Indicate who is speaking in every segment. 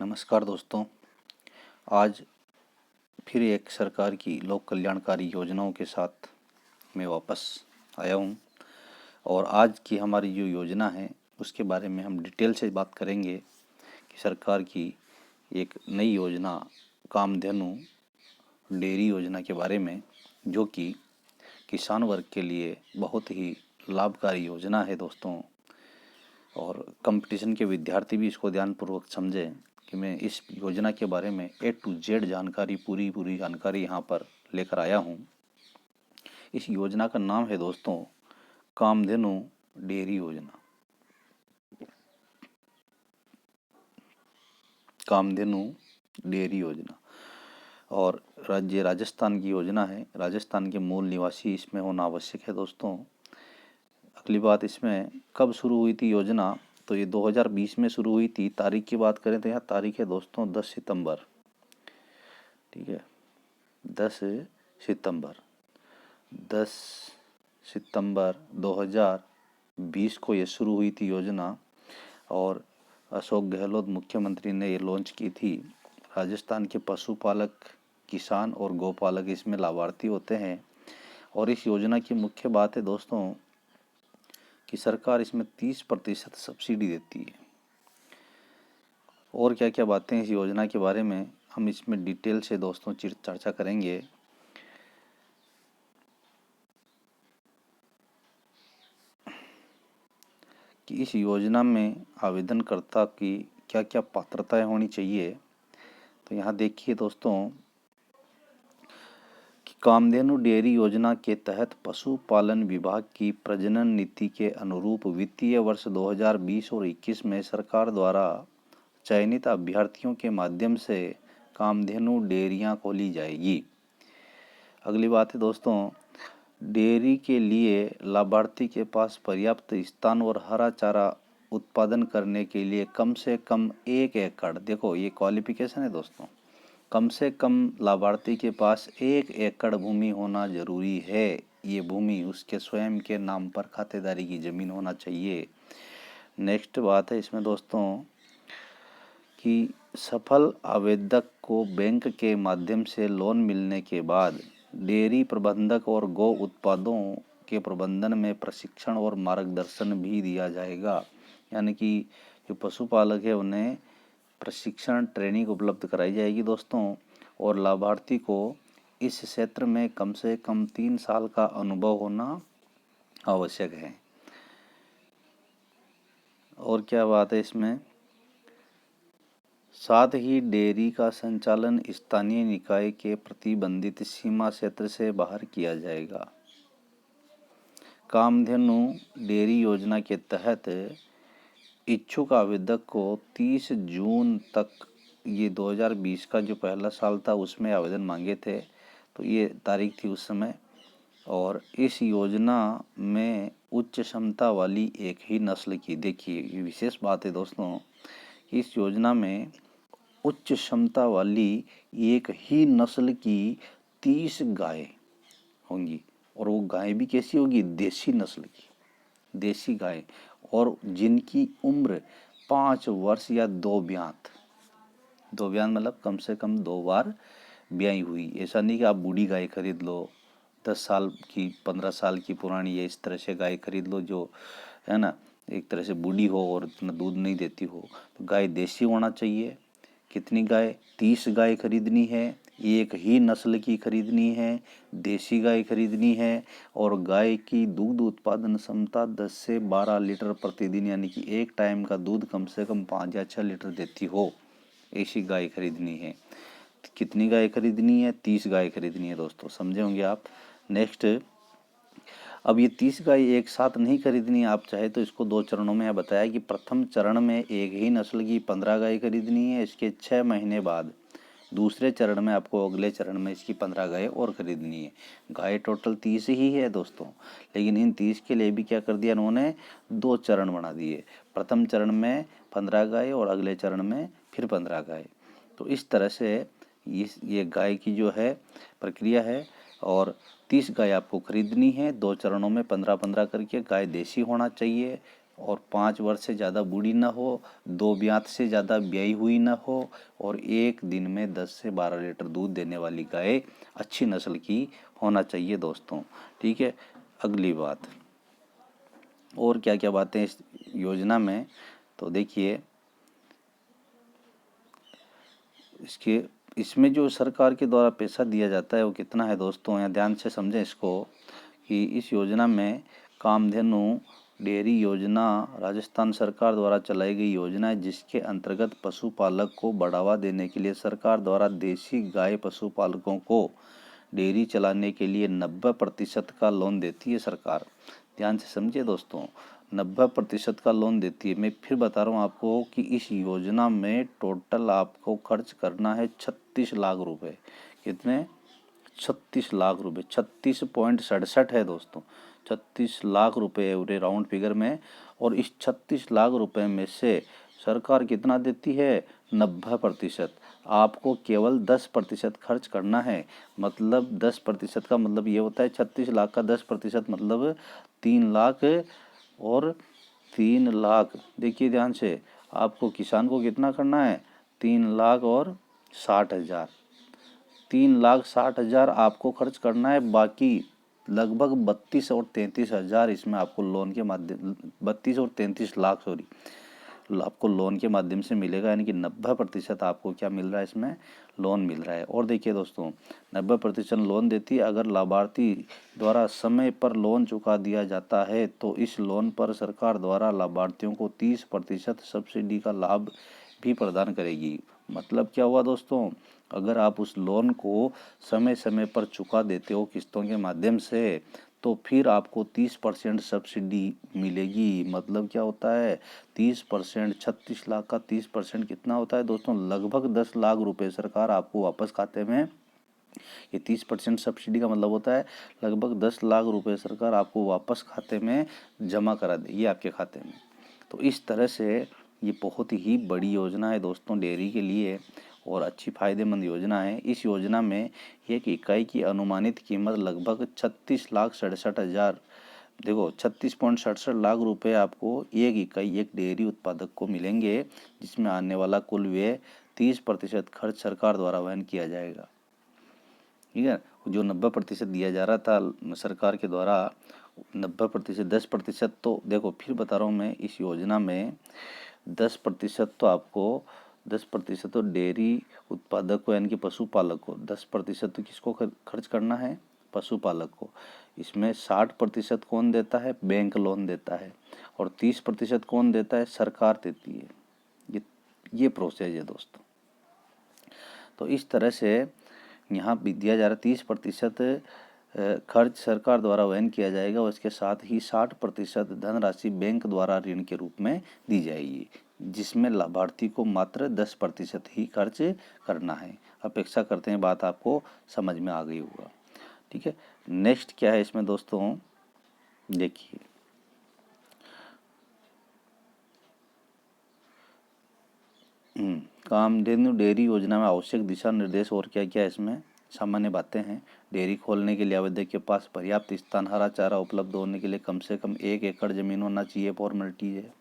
Speaker 1: नमस्कार दोस्तों। आज फिर एक सरकार की लोक कल्याणकारी योजनाओं के साथ मैं वापस आया हूँ और आज की हमारी जो योजना है उसके बारे में हम डिटेल से बात करेंगे कि सरकार की एक नई योजना कामधेनु डेयरी योजना के बारे में, जो कि किसान वर्ग के लिए बहुत ही लाभकारी योजना है दोस्तों। और कंपटीशन के विद्यार्थी भी इसको ध्यानपूर्वक समझें कि मैं इस योजना के बारे में A to Z जानकारी पूरी जानकारी यहाँ पर लेकर आया हूँ। इस योजना का नाम है दोस्तों कामधेनु डेयरी योजना। कामधेनु डेयरी योजना और राज्य राजस्थान की योजना है। राजस्थान के मूल निवासी इसमें होना आवश्यक है दोस्तों। अगली बात, इसमें कब शुरू हुई थी योजना, तो ये 2020 में शुरू हुई थी। तारीख की बात करें तो यहाँ तारीख है दोस्तों 10 सितंबर। ठीक है, 10 सितंबर 10 सितंबर 2020 को ये शुरू हुई थी योजना और अशोक गहलोत मुख्यमंत्री ने ये लॉन्च की थी। राजस्थान के पशुपालक, किसान और गौपालक इसमें लाभार्थी होते हैं। और इस योजना की मुख्य बात है दोस्तों कि सरकार इसमें 30% सब्सिडी देती है। और क्या क्या बातें इस योजना के बारे में हम इसमें डिटेल से दोस्तों चर्चा करेंगे। कि इस योजना में आवेदनकर्ता की क्या क्या पात्रताएं होनी चाहिए। तो यहाँ देखिए दोस्तों कि कामधेनु डेयरी योजना के तहत पशुपालन विभाग की प्रजनन नीति के अनुरूप वित्तीय वर्ष 2020 और 21 में सरकार द्वारा चयनित अभ्यर्थियों के माध्यम से कामधेनु डेयरियां खोली जाएगी। अगली बात है दोस्तों, डेयरी के लिए लाभार्थी के पास पर्याप्त स्थान और हरा चारा उत्पादन करने के लिए कम से कम 1 एकड़, देखो ये क्वालिफिकेशन है दोस्तों, कम से कम लाभार्थी के पास 1 एकड़ भूमि होना जरूरी है। ये भूमि उसके स्वयं के नाम पर खातेदारी की जमीन होना चाहिए। नेक्स्ट बात है इसमें दोस्तों कि सफल आवेदक को बैंक के माध्यम से लोन मिलने के बाद डेयरी प्रबंधक और गौ उत्पादों के प्रबंधन में प्रशिक्षण और मार्गदर्शन भी दिया जाएगा। यानी कि जो पशुपालक है उन्हें प्रशिक्षण ट्रेनिंग उपलब्ध कराई जाएगी दोस्तों। और लाभार्थी को इस क्षेत्र में कम से कम 3 साल का अनुभव होना आवश्यक है। और क्या बात है इसमें, साथ ही डेयरी का संचालन स्थानीय निकाय के प्रतिबंधित सीमा क्षेत्र से बाहर किया जाएगा। कामधेनु डेयरी योजना के तहत इच्छुक आवेदक को 30 जून तक, ये 2020 का जो पहला साल था उसमें आवेदन मांगे थे, तो ये तारीख थी उस समय। और इस योजना में उच्च क्षमता वाली एक ही नस्ल की, देखिए ये विशेष बात है दोस्तों, इस योजना में उच्च क्षमता वाली एक ही नस्ल की 30 गाय होंगी। और वो गाय भी कैसी होगी, देसी नस्ल की, देसी गाय, और जिनकी उम्र 5 वर्ष या 2 ब्यात मतलब कम से कम 2 बार ब्याई हुई। ऐसा नहीं कि आप बूढ़ी गाय खरीद लो, 10 साल की 15 साल की पुरानी, या इस तरह से गाय खरीद लो जो है ना एक तरह से बूढ़ी हो और इतना दूध नहीं देती हो। तो गाय देसी होना चाहिए। कितनी गाय, 30 गाय खरीदनी है, एक ही नस्ल की खरीदनी है, देसी गाय खरीदनी है। और गाय की दूध उत्पादन क्षमता 10 से 12 लीटर प्रतिदिन, यानी कि एक टाइम का दूध कम से कम 5 या 6 लीटर देती हो, ऐसी गाय खरीदनी है। कितनी गाय खरीदनी है, 30 गाय खरीदनी है दोस्तों, समझे होंगे आप। नेक्स्ट, अब ये 30 गाय एक साथ नहीं खरीदनी है, आप चाहे तो इसको 2 चरणों में बताया कि प्रथम चरण में एक ही नस्ल की 15 गाय खरीदनी है। इसके 6 महीने बाद दूसरे चरण में आपको अगले चरण में इसकी 15 गाय और खरीदनी है। गाय टोटल 30 ही है दोस्तों, लेकिन इन 30 के लिए भी क्या कर दिया इन्होंने, 2 चरण बना दिए। प्रथम चरण में 15 गाय और अगले चरण में फिर 15 गाय। तो इस तरह से ये गाय की जो है प्रक्रिया है। और 30 गाय आपको खरीदनी है, 2 चरणों में 15-15 करके। गाय देसी होना चाहिए, और 5 वर्ष से ज़्यादा बूढ़ी ना हो, 2 ब्यात से ज़्यादा ब्याई हुई ना हो और एक दिन में 10 से 12 लीटर दूध देने वाली गाय अच्छी नस्ल की होना चाहिए दोस्तों। ठीक है, अगली बात और क्या क्या बातें इस योजना में, तो देखिए इसमें जो सरकार के द्वारा पैसा दिया जाता है वो कितना है दोस्तों, यहाँ ध्यान से समझें इसको कि इस योजना में कामधेनु डेयरी योजना राजस्थान सरकार द्वारा चलाई गई योजना है, जिसके अंतर्गत पशुपालक को बढ़ावा देने के लिए सरकार द्वारा देसी गाय पशुपालकों को डेयरी चलाने के लिए 90% का लोन देती है सरकार। ध्यान से समझिए दोस्तों, 90% का लोन देती है। मैं फिर बता रहा हूँ आपको कि इस योजना में टोटल आपको खर्च करना है 36 लाख रुपए। कितने? 36 लाख रुपए, 36.67 है दोस्तों, 36 लाख रुपए पूरे राउंड फिगर में। और इस 36 लाख रुपए में से सरकार कितना देती है? 90%। आपको केवल 10% खर्च करना है। मतलब 10% का मतलब ये होता है 36 लाख का 10% मतलब 3 लाख। और 3 लाख देखिए ध्यान से, आपको किसान को कितना करना है? 3,60,000। 3,60,000 आपको खर्च करना है। बाकी लगभग 32 और 33,000 इसमें आपको लोन के माध्यम 32 और 33 लाख सॉरी आपको लोन के माध्यम से मिलेगा। यानी कि 90% आपको क्या मिल रहा है? इसमें लोन मिल रहा है। और देखिए दोस्तों, 90% लोन देती है। अगर लाभार्थी द्वारा समय पर लोन चुका दिया जाता है तो इस लोन पर सरकार द्वारा लाभार्थियों को 30% सब्सिडी का लाभ भी प्रदान करेगी। मतलब क्या हुआ दोस्तों, अगर आप उस लोन को समय समय पर चुका देते हो किस्तों के माध्यम से तो फिर आपको 30% सब्सिडी मिलेगी। मतलब क्या होता है? 30%, 36 लाख का 30% कितना होता है दोस्तों? लगभग 10 लाख रुपए सरकार आपको वापस खाते में, ये 30% सब्सिडी का मतलब होता है लगभग 10 लाख रुपए सरकार आपको वापस खाते में जमा करा देगी आपके खाते में। तो इस तरह से ये बहुत ही बड़ी योजना है दोस्तों डेयरी के लिए और अच्छी फायदेमंद योजना है। इस योजना में एक इकाई की अनुमानित कीमत लगभग 36,67,000, देखो 36.67 लाख रुपए आपको एक इकाई एक डेयरी उत्पादक को मिलेंगे, जिसमें आने वाला कुल व्यय 30% खर्च सरकार द्वारा वहन किया जाएगा। ठीक है, जो 90% दिया जा रहा था सरकार के द्वारा 90%, 10%, तो देखो फिर बता रहा हूँ मैं, इस योजना में 10% तो आपको 10% तो डेयरी उत्पादक को यानी कि पशुपालक को, 10% तो किसको खर्च करना है? पशुपालक को। इसमें 60% कौन देता है? बैंक लोन देता है। और 30% कौन देता है? सरकार देती है। ये प्रोसेस है दोस्तों। तो इस तरह से यहाँ भी दिया जा रहा 30% खर्च सरकार द्वारा वहन किया जाएगा और इसके साथ ही 60% धनराशि बैंक द्वारा ऋण के रूप में दी जाएगी, जिसमें लाभार्थी को मात्र 10% ही खर्च करना है। अपेक्षा करते हैं बात आपको समझ में आ गई होगा। ठीक है, नेक्स्ट क्या है इसमें दोस्तों, देखिए कामधेनु डेयरी योजना में आवश्यक दिशा निर्देश और क्या क्या है इसमें सामान्य बातें हैं। डेयरी खोलने के लिए आवेदक के पास पर्याप्त स्थान, हरा चारा उपलब्ध होने के लिए कम से कम 1 एकड़ जमीन होना चाहिए। फॉर्मेलिटी है,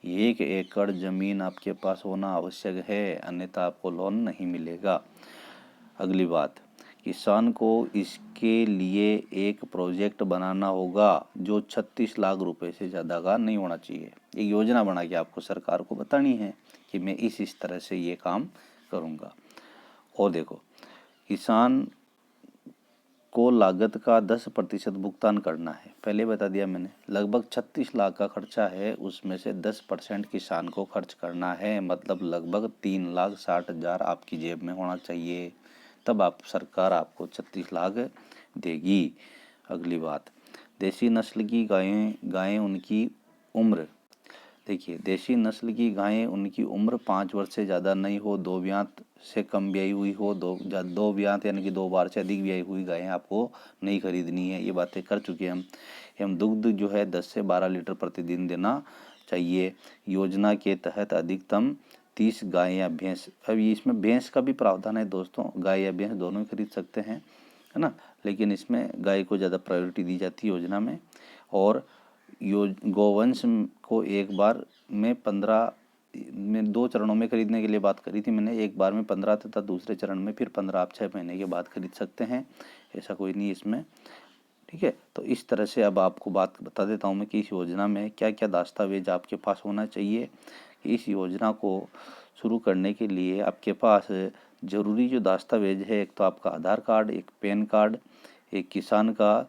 Speaker 1: 1 एकड़ जमीन आपके पास होना आवश्यक है, अन्यथा आपको लोन नहीं मिलेगा। अगली बात, किसान को इसके लिए एक प्रोजेक्ट बनाना होगा जो 36 लाख रुपए से ज़्यादा का नहीं होना चाहिए। एक योजना बना के आपको सरकार को बतानी है कि मैं इस तरह से ये काम करूँगा। और देखो, किसान को लागत का 10% भुगतान करना है। पहले बता दिया मैंने, लगभग 36 लाख का खर्चा है, उसमें से 10% किसान को खर्च करना है। मतलब लगभग 3,60,000 आपकी जेब में होना चाहिए, तब आप सरकार आपको 36 लाख देगी। अगली बात, देसी नस्ल की गायें उनकी उम्र, देखिए देसी नस्ल की गायें उनकी उम्र 5 वर्ष से ज़्यादा नहीं हो, 2 ब्यात से कम ब्याई हुई हो, दो ब्यात यानी कि 2 बार से अधिक ब्याई हुई गायें आपको नहीं खरीदनी है। ये बातें कर चुके हैं हम। एवं दुग्ध जो है 10 से 12 लीटर प्रतिदिन देना चाहिए। योजना के तहत अधिकतम 30 गाय या भैंस, अब इसमें भैंस का भी प्रावधान है दोस्तों, गाय या भैंस दोनों ही खरीद सकते हैं, है ना, लेकिन इसमें गाय को ज़्यादा प्रायोरिटी दी जाती है योजना में। और गोवंश को एक बार में 15 में 2 चरणों में खरीदने के लिए बात करी थी मैंने। एक बार में 15 तथा दूसरे चरण में फिर 15 आप 6 महीने के बाद खरीद सकते हैं, ऐसा कोई नहीं इसमें। ठीक है, तो इस तरह से अब आपको बात बता देता हूँ मैं कि इस योजना में क्या क्या दस्तावेज आपके पास होना चाहिए। इस योजना को शुरू करने के लिए आपके पास ज़रूरी जो दस्तावेज है, एक तो आपका आधार कार्ड, एक पैन कार्ड, एक किसान का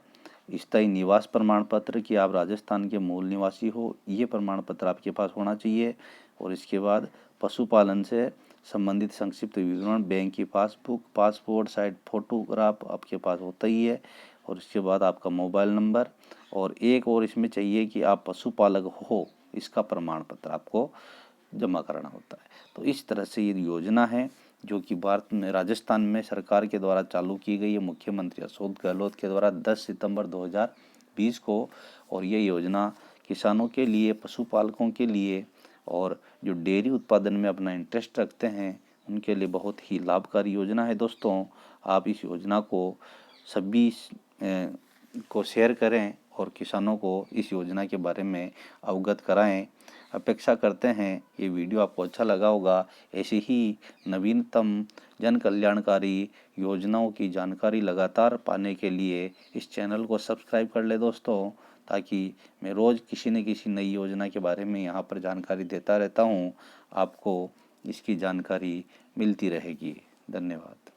Speaker 1: स्थायी निवास प्रमाण पत्र कि आप राजस्थान के मूल निवासी हो, ये प्रमाण पत्र आपके पास होना चाहिए। और इसके बाद पशुपालन से संबंधित संक्षिप्त विवरण, बैंक की पासबुक, पासपोर्ट साइज फोटोग्राफ आपके पास होता ही है। और इसके बाद आपका मोबाइल नंबर, और एक और इसमें चाहिए कि आप पशुपालक हो, इसका प्रमाण पत्र आपको जमा कराना होता है। तो इस तरह से ये योजना है जो कि भारत में राजस्थान में सरकार के द्वारा चालू की गई है, मुख्यमंत्री अशोक गहलोत के द्वारा 10 सितंबर 2020 को। और ये योजना किसानों के लिए, पशुपालकों के लिए और जो डेयरी उत्पादन में अपना इंटरेस्ट रखते हैं उनके लिए बहुत ही लाभकारी योजना है। दोस्तों, आप इस योजना को सभी को शेयर करें और किसानों को इस योजना के बारे में अवगत कराएं। अपेक्षा करते हैं ये वीडियो आपको अच्छा लगा होगा। ऐसी ही नवीनतम जन कल्याणकारी योजनाओं की जानकारी लगातार पाने के लिए इस चैनल को सब्सक्राइब कर ले दोस्तों, ताकि मैं रोज़ किसी न किसी नई योजना के बारे में यहाँ पर जानकारी देता रहता हूँ। आपको इसकी जानकारी मिलती रहेगी। धन्यवाद।